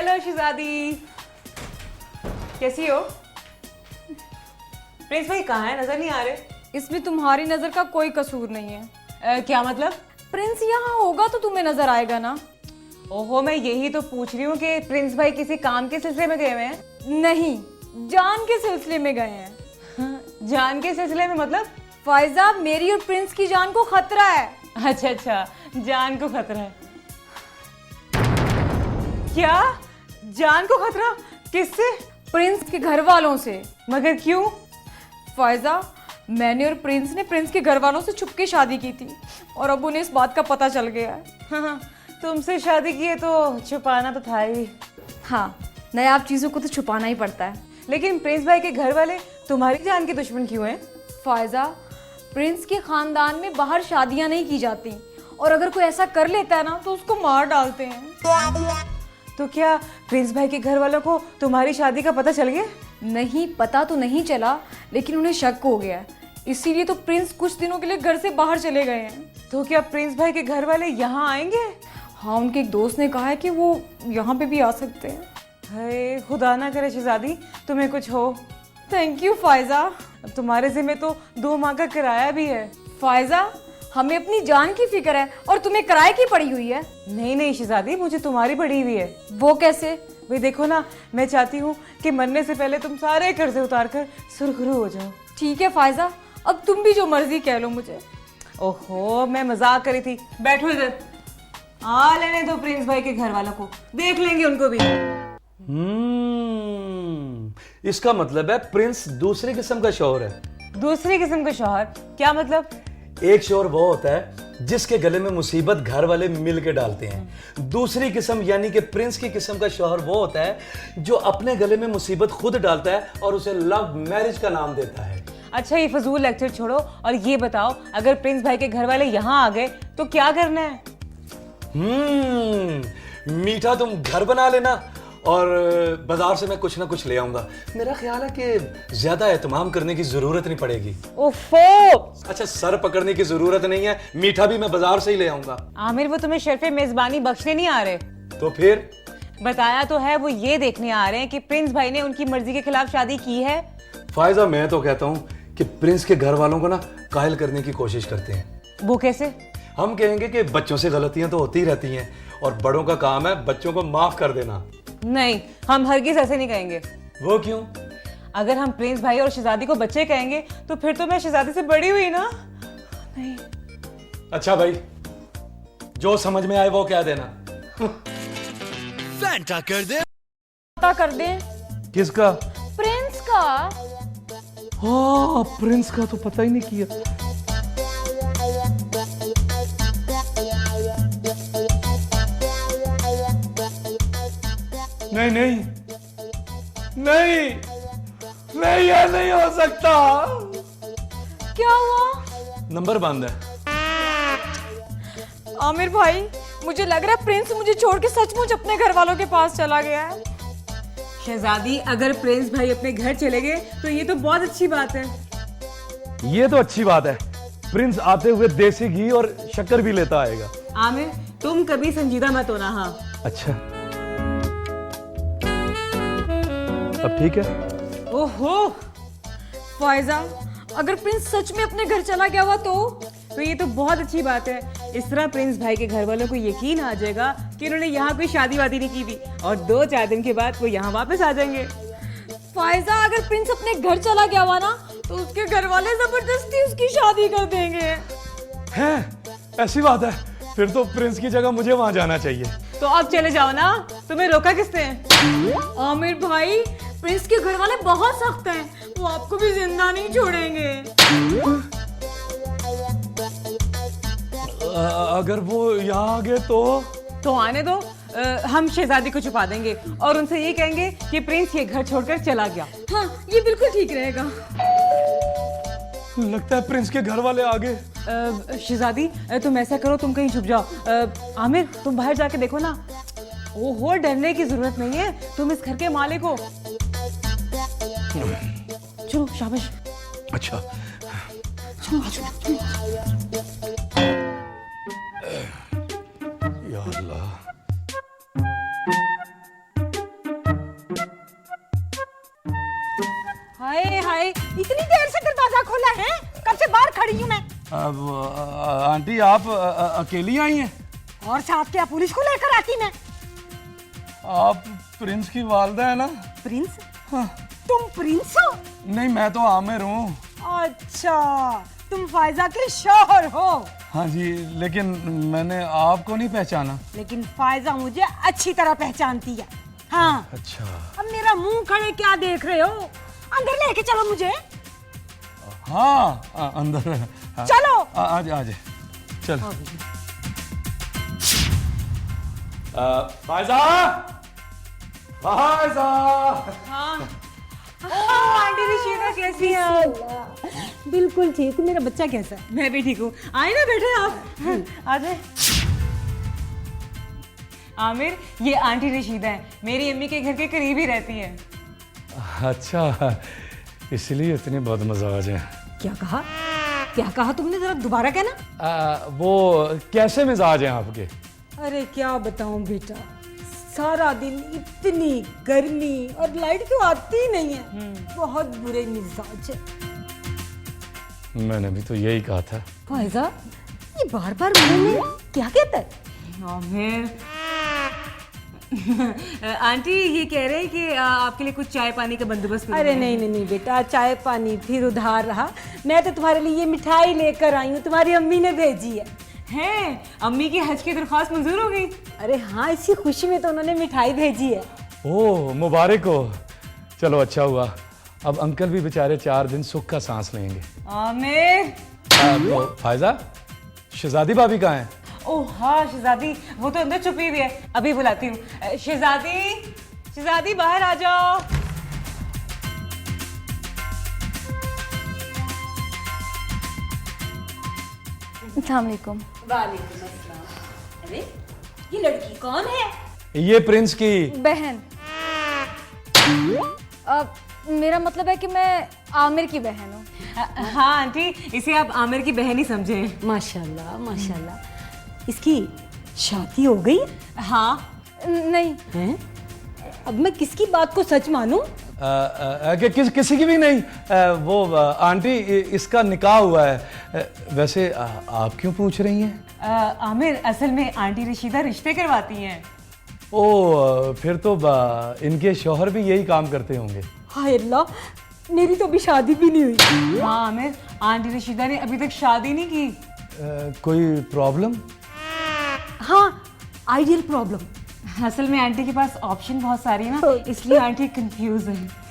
Hello शहजादी, कैसी हो? Prince भाई कहाँ है? नजर नहीं आ रहे। इसमें तुम्हारी नजर का कोई कसूर नहीं है। क्या मतलब? प्रिंस यहाँ होगा तो तुम्हें नजर आएगा ना। ओहो, मैं यही तो पूछ रही हूँ कि प्रिंस भाई किसी काम के सिलसिले में गए हुए हैं? नहीं, जान के सिलसिले में गए हैं। जान के सिलसिले में मतलब? फायजा, मेरी और प्रिंस की जान को खतरा है। अच्छा अच्छा, जान को खतरा है। क्या? जान को खतरा? किससे? प्रिंस के घर वालों से। मगर क्यों? फायजा, मैंने और प्रिंस ने प्रिंस के घर वालों से छुपके शादी की थी और अब उन्हें इस बात का पता चल गया है। हाँ, तुमसे शादी की है तो छुपाना तो था ही। हाँ, नायाब चीजों को तो छुपाना ही पड़ता है। लेकिन प्रिंस भाई के घर वाले तुम्हारी जान के दुश्मन क्यों हैं? फायजा, प्रिंस के खानदान में बाहर शादियां नहीं की जाती और अगर कोई ऐसा कर लेता है ना तो उसको मार डालते हैं। तो क्या प्रिंस भाई के घर वालों को तुम्हारी शादी का पता चल गया? नहीं, पता तो नहीं चला, लेकिन उन्हें शक हो गया है। इसीलिए तो प्रिंस कुछ दिनों के लिए घर से बाहर चले गए हैं। तो क्या प्रिंस भाई के घर वाले यहाँ आएंगे? हाँ, उनके एक दोस्त ने कहा है कि वो यहाँ पे भी आ सकते हैं। हाय, खुदा ना करे शहजादी तुम्हें कुछ हो। Thank you Faiza. अब तुम्हारे जिम्मे तो 2 माह का किराया भी है। फायजा, हमें अपनी जान की फिक्र है और तुम्हें किराए की पड़ी हुई है। नहीं नहीं शहजादी, मुझे तुम्हारी पड़ी हुई है। वो कैसे? भाई देखो ना, मैं चाहती हूँ कि मरने से पहले तुम सारे कर्जे उतार कर सुरखरू हो जाओ। ठीक है फायजा, अब तुम भी जो मर्जी कह लो मुझे। ओहो, मैं मजाक करी थी। बैठो इधर। आ लेने दो प्रिंस भाई के घर वालों को, देख लेंगे उनको भी। इसका मतलब है प्रिंस दूसरी किस्म का शौहर है। दूसरी किस्म का शौहर? क्या मतलब? एक शौहर वो होता है जिसके गले में मुसीबत घर वाले मिल के डालते हैं। दूसरी किस्म यानी कि प्रिंस की किस्म का शौहर वो होता है जो अपने गले में मुसीबत खुद डालता है और उसे लव मैरिज का नाम देता है। अच्छा, ये फजूल लेक्चर छोड़ो और ये बताओ, अगर प्रिंस भाई के घर वाले यहाँ आ गए तो क्या करना है? मीठा तुम घर बना लेना और बाजार से मैं कुछ ना कुछ ले आऊंगा। मेरा ख्याल है कि ज्यादा एहतमाम करने की जरूरत नहीं पड़ेगी। ओफो! अच्छा, सर पकड़ने की जरूरत नहीं है, मीठा भी मैं बाजार से ही ले आऊंगा। आमिर, वो तुम्हें शर्फ़े मेजबानी बख्शने नहीं आ रहे? तो फिर? बताया तो है, वो ये देखने आ रहे हैं कि प्रिंस भाई ने उनकी मर्जी के खिलाफ शादी की है। फायजा, मैं तो कहता हूँ कि प्रिंस के घर वालों को ना कायल करने की कोशिश करते हैं। वो कैसे? हम कहेंगे कि बच्चों से गलतियां तो होती रहती हैं और बड़ों का काम है बच्चों को माफ कर देना। नहीं, हम हरगिज ऐसे नहीं कहेंगे। वो क्यों? अगर हम प्रिंस भाई और शहजादी को बच्चे कहेंगे तो फिर तो मैं शहजादी से बड़ी हुई ना। नहीं। अच्छा भाई, जो समझ में आए वो कह देना। फैंटा कर दे। पता कर दे। किसका? प्रिंस का। हाँ, प्रिंस का तो पता ही नहीं किया। नहीं नहीं नहीं नहीं, ये नहीं हो सकता। क्या हुआ? नंबर बंद है। आमिर भाई, मुझे लग रहा है प्रिंस मुझे छोड़ के सचमुच अपने घर वालों के पास चला गया है। शहजादी, अगर प्रिंस भाई अपने घर चले गए तो ये तो बहुत अच्छी बात है। ये तो अच्छी बात है। प्रिंस आते हुए देसी घी और शक्कर भी लेता आएगा। आमिर, तुम कभी संजीदा मत होना। हाँ। अच्छा, अब ठीक है। ओहो! फायजा, अगर प्रिंस सच में अपने घर चला गया हुआ तो ये तो बहुत अच्छी बात है। इस तरह प्रिंस भाई के घर वालों को यकीन आ जाएगा कि उन्होंने यहाँ कोई शादी वादी नहीं की थी और 2-4 दिन के बाद वो यहाँ वापस आ जाएंगे। फायजा, अगर प्रिंस अपने घर चला गया हुआ ना तो उसके घर वाले जबरदस्ती उसकी शादी कर देंगे। है? ऐसी बात है? फिर तो प्रिंस की जगह मुझे वहां जाना चाहिए। तो अब चले जाओ ना, तुम्हें रोका किसने? आमिर भाई, प्रिंस के घर वाले बहुत सख्त हैं, वो आपको भी जिंदा नहीं छोड़ेंगे। अगर वो यहाँ आ गए तो आने दो। हम शहजादी को छुपा देंगे और उनसे ये कहेंगे कि प्रिंस ये घर छोड़कर चला गया। हाँ, ये बिल्कुल ठीक रहेगा। लगता है प्रिंस के घर वाले आ गए। शहजादी, तुम ऐसा करो, तुम कहीं छुप जाओ। आमिर, तुम बाहर जाके देखो ना। ओहो, डरने की जरूरत नहीं है, तुम इस घर के मालिक हो। चलो, शाबाश। अच्छा, या अल्लाह। आंटी आप अकेली आई हैं? और साथ क्या पुलिस को लेकर आती मैं? आप प्रिंस की वालदा है ना? प्रिंस? हाँ। तुम प्रिंस हो? नहीं, मैं तो आमिर हूँ। अच्छा, तुम फायजा के शौहर हो। हाँ जी, लेकिन मैंने आपको नहीं पहचाना। लेकिन फायजा मुझे अच्छी तरह पहचानती है। हाँ। अच्छा। अब मेरा मुंह खड़े क्या देख रहे हो? अंदर लेके चलो मुझे। हाँ, अंदर। हाँ। चलो। आज आज चलो। फायजा, फायजा। हाँ। ओह आंटी रशीदा कैसी हैं आप? बिल्कुल ठीक। मेरा बच्चा कैसा है? मैं भी ठीक हूँ। आए ना बैठे आप। आ जाए। आमिर, ये आंटी रशीदा है, मेरी अम्मी के घर के करीब ही रहती है। अच्छा, इसलिए इतने बदमजाज हैं। क्या कहा? क्या कहा तुमने? जरा दोबारा कहना। वो कैसे मिजाज हैं आपके? अरे क्या बताऊं बेटा, सारा दिन इतनी गर्मी और लाइट तो आती ही नहीं है। बहुत बुरे मिजाज है। मैंने भी तो यही कहा था। फायजा, ये बार बार मुंह में क्या कहता है? आमिर। आंटी ये कह रहे हैं कि आपके लिए कुछ चाय पानी का बंदोबस्त करूं अरे मैं। नहीं नहीं नहीं बेटा, चाय पानी फिर उधार रहा। मैं तो तुम्हारे लिए ये मिठाई लेकर आई हूँ, तुम्हारी अम्मी ने भेजी है। हैं, अम्मी की हज की दरख्वास्त मंजूर हो गई? अरे हाँ, इसी खुशी में तो उन्होंने मिठाई भेजी है। ओह, मुबारक हो। चलो अच्छा हुआ, अब अंकल भी बेचारे 4 दिन सुख का सांस लेंगे। आमिर। तो फायजा, शहजादी भाभी कहाँ हैं? ओह हाँ, शहजादी वो तो अंदर छुपी हुई है, अभी बुलाती हूँ। शहजादी, शहजादी बाहर आ जाओ। अस्सलाम वालेकुम। वालेकुम अस्सलाम। अरे ये लड़की कौन है? ये प्रिंस की बहन। मेरा मतलब है कि मैं आमिर की बहन हूँ। हाँ आंटी, इसे आप आमिर की बहन ही समझें। माशाल्लाह माशाल्लाह। इसकी शादी हो गई? हाँ। नहीं। हैं? अब मैं किसकी बात को सच मानूं? किसी की भी नहीं। वो आंटी, इसका निकाह हुआ है। वैसे आप क्यों पूछ रही हैं? आमिर, असल में आंटी रशीदा रिश्ते करवाती हैं। ओ, फिर तो इनके शौहर भी यही काम करते होंगे। हाय अल्लाह, मेरी तो अभी शादी भी नहीं हुई। हाँ आमिर, आंटी रशीदा ने अभी तक शादी नहीं की। कोई प्रॉब्लम? हाँ, आइडियल प्रॉब्लम। असल में आंटी के पास ऑप्शन बहुत सारी है ना, इसलिए आंटी कंफ्यूज है।